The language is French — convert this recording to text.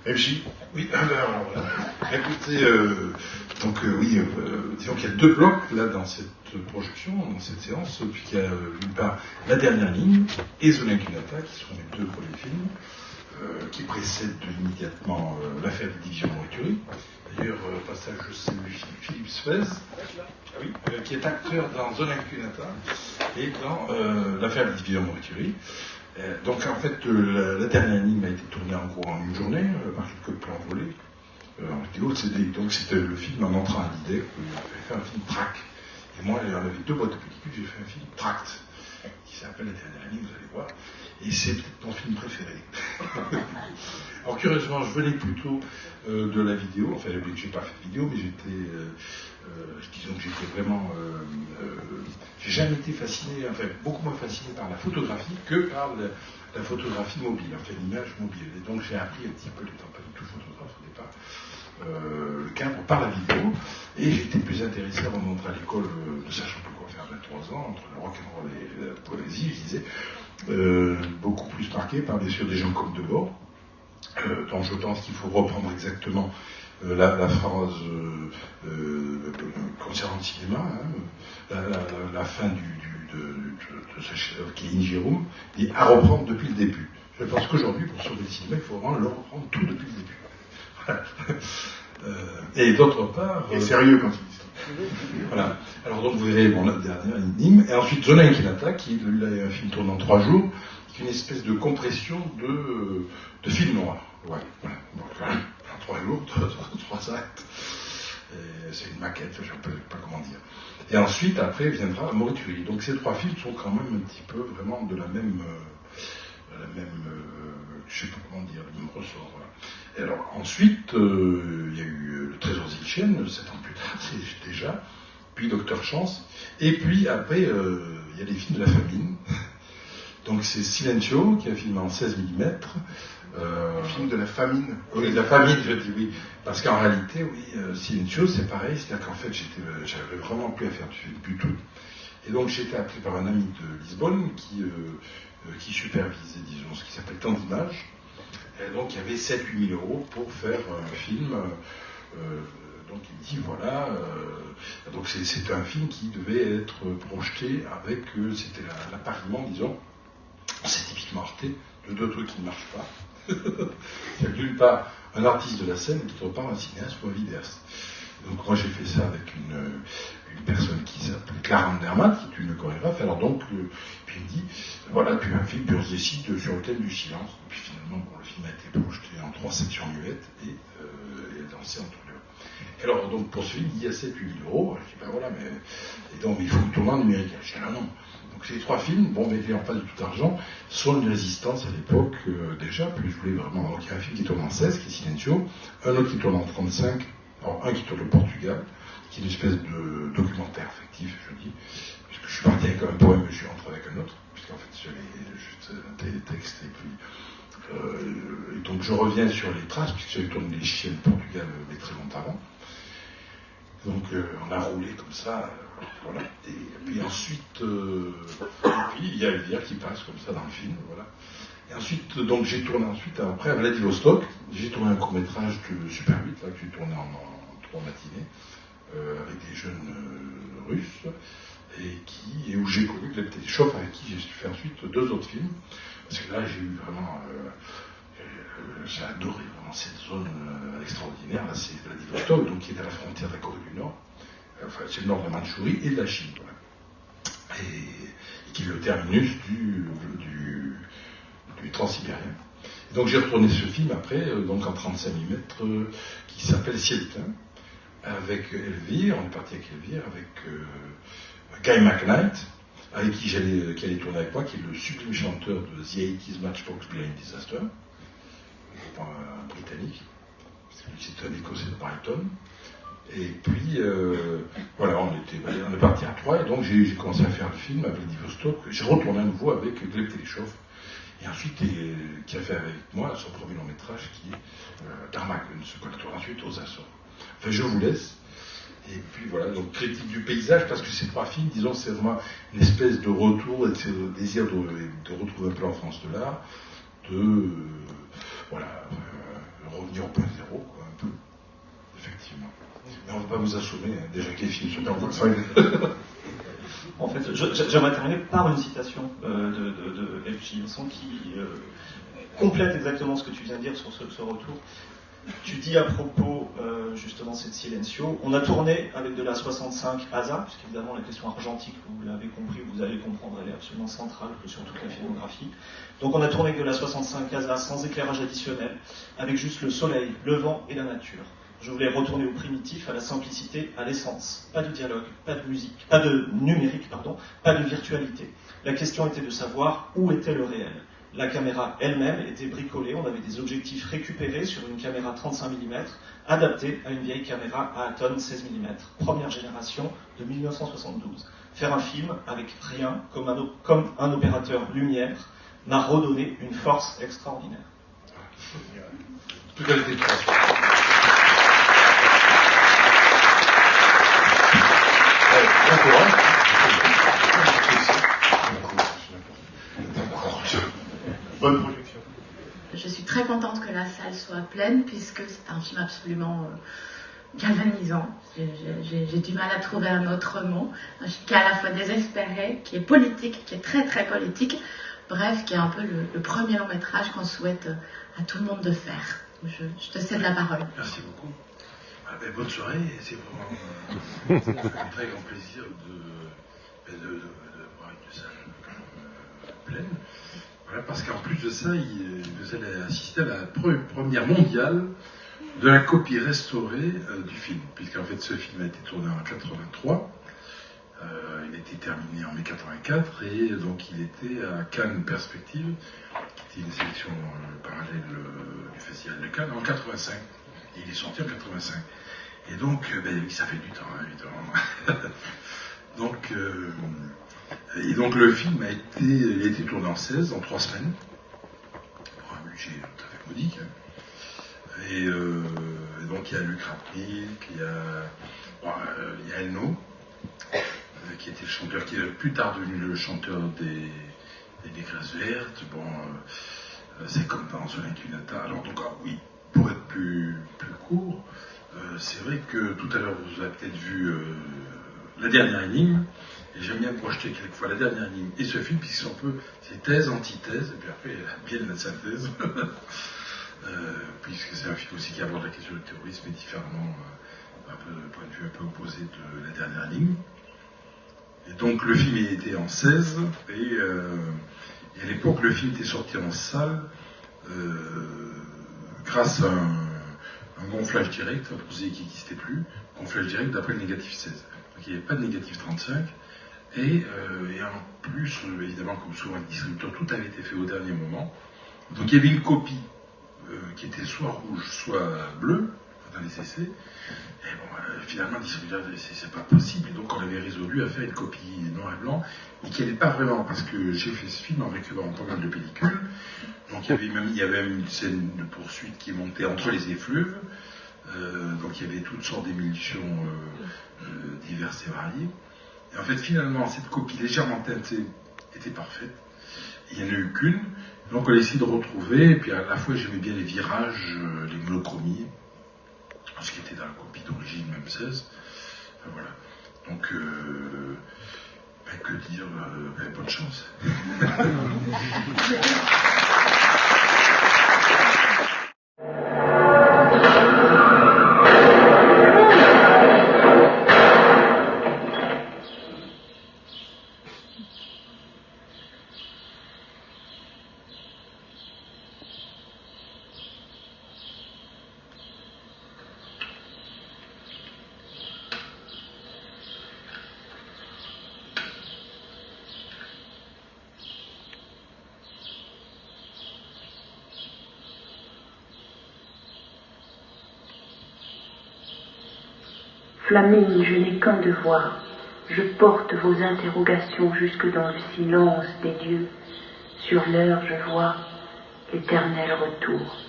MJ. Oui, alors voilà. Écoutez, disons qu'il y a deux blocs là dans cette projection, dans cette séance, puisqu'il y a d'une part la dernière ligne et The Linkunata, qui sont les deux premiers films, qui précèdent immédiatement l'affaire des divisions Mortuary. D'ailleurs, passage, je salue Philippe Suez, qui est acteur dans The Linkunata et dans l'affaire des divisions Mortuary. Donc en fait, la dernière ligne a été tournée en gros en une journée, par quelques plans volés. En vidéo, donc c'était le film en entrant à l'idée qu'on avait fait un film tract. Et moi, on avait deux boîtes de pellicules, j'ai fait un film tract, qui s'appelle La dernière ligne, vous allez voir. Et c'est peut-être mon film préféré. Alors curieusement, je venais plutôt de la vidéo, enfin j'ai pas fait de vidéo, mais disons que j'étais vraiment... j'ai jamais été fasciné, enfin beaucoup moins fasciné par la photographie que par la photographie mobile, enfin l'image mobile. Et donc j'ai appris un petit peu, n'étant pas du tout photographe au départ, le cadre par la vidéo, et j'étais plus intéressé avant de rentrer à l'école, ne sachant plus quoi faire à 23 ans, entre le rock'n'roll et la poésie, je disais, beaucoup plus marqué par bien sûr des gens comme Debord, dont je pense qu'il faut reprendre exactement la phrase concernant le cinéma, la fin de ce chef qui est In Jérôme, dit à reprendre depuis le début. Je pense qu'aujourd'hui, pour sauver le cinéma, il faut vraiment le reprendre tout depuis le début. Et d'autre part... Et sérieux quand il dit ça. Voilà. Alors donc vous verrez la dernière ligne. Et ensuite The Linkunata, qui là, est un film tourné en 3 jours, qui est une espèce de compression de film noir. Ouais, voilà. Donc, en 3 jours, 3 actes. C'est une maquette, je ne sais pas comment dire. Et ensuite, après, viendra Mortuary. Donc ces 3 films sont quand même un petit peu vraiment de la même je sais pas comment dire, le même ressort. Voilà. Et alors ensuite, il y a eu Le Trésor Zilchen, 7 ans plus tard, c'est déjà, puis Docteur Chance, et puis après, il y a les films de la famine. Donc c'est Silencio, qui est un film en 16 mm. Film de la famine. Oui, de la famine, je dis oui. Parce qu'en réalité, oui, Silencio, c'est pareil, c'est-à-dire qu'en fait, j'avais vraiment plus à faire du tout. Et donc j'étais appelé par un ami de Lisbonne qui supervisait, disons, ce qui s'appelle Temps d'image. Et donc il y avait 7-8 000 euros pour faire un film. Donc il me dit voilà, donc c'était un film qui devait être projeté avec, c'était l'appariement, disons, c'est typiquement Arte, de deux trucs qui ne marchent pas. Il y a d'une part un artiste de la scène et d'autre part un cinéaste ou un vidéaste. Donc moi j'ai fait ça avec une personne qui s'appelle Clara Andermatt, qui est une chorégraphe. Alors donc, puis il me dit, voilà, puis un film, puis on se décide sur le thème du silence. Et puis finalement, le film a été projeté en 3 sections muettes et dansé entre deux. Et alors donc pour ce film, il y a 7-8 000 euros. Je dis, ben voilà, mais il faut le tournant numérique. Je dis, ah non. Donc ces 3 films, bon, mais n'ayant pas du tout d'argent, sont une résistance à l'époque déjà. Puis je voulais vraiment. Donc il y a un film qui tourne en 16, qui est Silencio, un autre qui tourne en 35, alors un qui tourne au Portugal, qui est une espèce de documentaire fictif, je dis, puisque je suis parti avec un poème, je suis rentré avec un autre, puisqu'en fait j'avais juste un télétexte, et puis et donc je reviens sur les traces, puisque j'avais tourné les chiens du Portugal mais très longtemps avant. Donc on a roulé comme ça, voilà. Et puis ensuite, puis il y a Elvire qui passe comme ça dans le film, voilà. Et ensuite, donc j'ai tourné après à Vladivostok, j'ai tourné un court-métrage de Super 8, là, que j'ai tourné en 3 matinées, avec des jeunes russes, et où j'ai connu Gleb Teleshov, avec qui j'ai fait ensuite 2 autres films, parce que là j'ai eu vraiment, j'ai adoré vraiment cette zone extraordinaire, là c'est Vladivostok, donc qui est à la frontière de la Corée du Nord, enfin c'est le nord de la Mandchourie et de la Chine, voilà. Et qui est le terminus du transsibérien. Donc j'ai retourné ce film après, donc en 35 mm, qui s'appelle Ciel éteint, avec Elvire, on est parti avec Elvire, avec Guy McKnight, avec qui allait tourner avec moi, qui est le sublime chanteur de The 80s Matchbox Behind Disaster, un britannique, parce que c'est un écossais de Brighton. Et puis, voilà, on est parti à 3, et donc j'ai commencé à faire le film à Vladivostok. J'ai retourné à nouveau avec Gleb Teleshov, et ensuite, qui a fait avec moi son premier long métrage, qui est Tarmac, ce qu'on a tourné ensuite aux Açores. Enfin, je vous laisse. Et puis voilà, donc critique du paysage, parce que ces 3 films, disons, c'est vraiment une espèce de retour, et de désir de retrouver un peu l'enfance de l'art, de revenir revenir au point zéro, quoi, un peu, effectivement. Mais on ne va pas vous assommer, hein, déjà que les films sont dans En fait, j'aimerais terminer par une citation de F.J. Janson qui complète exactement ce que tu viens de dire sur ce retour. Tu dis à propos, justement, c'est de Silencio, on a tourné avec de la 65 ASA, puisqu'évidemment la question argentique, vous l'avez compris, vous allez comprendre, elle est absolument centrale sur toute la filmographie. Donc on a tourné avec de la 65 ASA sans éclairage additionnel, avec juste le soleil, le vent et la nature. Je voulais retourner au primitif, à la simplicité, à l'essence. Pas de dialogue, pas de musique, pas de numérique, pardon, pas de virtualité. La question était de savoir où était le réel. La caméra elle-même était bricolée, on avait des objectifs récupérés sur une caméra 35 mm, adaptée à une vieille caméra à Aton 16 mm, première génération de 1972. Faire un film avec rien, comme un opérateur lumière, m'a redonné une force extraordinaire. Tout à l'heure, bonne projection. Je suis très contente que la salle soit pleine puisque c'est un film absolument galvanisant. J'ai du mal à trouver un autre mot. Un film qui est à la fois désespéré, qui est politique, qui est très très politique. Bref, qui est un peu le premier long métrage qu'on souhaite à tout le monde de faire. Je te cède la parole. Merci beaucoup. Bonne soirée, c'est vraiment un très grand plaisir de voir une salle pleine. Voilà, parce qu'en plus de ça, vous allez assister à la première mondiale de la copie restaurée du film, puisqu'en fait ce film a été tourné en 83, il a été terminé en mai 84, et donc il était à Cannes Perspective, qui était une sélection parallèle du Festival de Cannes, en 85. Et il est sorti en 85. Et donc, ça fait du temps, hein, évidemment. donc le film a été tourné en 16, en 3 semaines, pour un budget tout à fait modique. Hein. Et donc il y a Luc Rapnik, il y a Elno, qui était le chanteur, qui est plus tard devenu le chanteur des Négresses Vertes. Bon, c'est comme dans Soleil Cunata. Alors donc, oui, pour être plus court, c'est vrai que tout à l'heure vous avez peut-être vu La Dernière Énigme, et j'aime bien projeter quelquefois La Dernière Énigme et ce film, puisqu'ils sont un peu, c'est thèse, antithèse, et puis après il y a bien la synthèse, puisque c'est un film aussi qui aborde la question du terrorisme et différemment, un peu de point de vue un peu opposé de La Dernière Énigme. Et donc le film était en 16, et à l'époque le film était sorti en salle grâce à un gonflage direct, un procédé qui n'existait plus, gonflage direct d'après le négatif 16. Donc il n'y avait pas de négatif 35, et en plus, évidemment, comme souvent les distributeurs, tout avait été fait au dernier moment. Donc il y avait une copie qui était soit rouge, soit bleue, dans les essais, et bon, finalement le distributeur a dit c'est pas possible, et donc on avait résolu à faire une copie noir et blanc, mais qui n'allait pas vraiment, parce que j'ai fait ce film en récupérant pas mal de pellicules. Donc il y avait même une scène de poursuite qui montait entre les effluves, donc il y avait toutes sortes d'émulsions diverses et variées. Et en fait, finalement, cette copie légèrement teintée était parfaite. Il n'y en a eu qu'une, donc on a essayé de retrouver, et puis à la fois j'aimais bien les virages, les monochromies, ce qui était dans la copie d'origine, même 16. Enfin, voilà. Donc, que dire, bonne chance. Flamine, je n'ai qu'un devoir. Je porte vos interrogations jusque dans le silence des dieux. Sur l'heure, je vois l'éternel retour.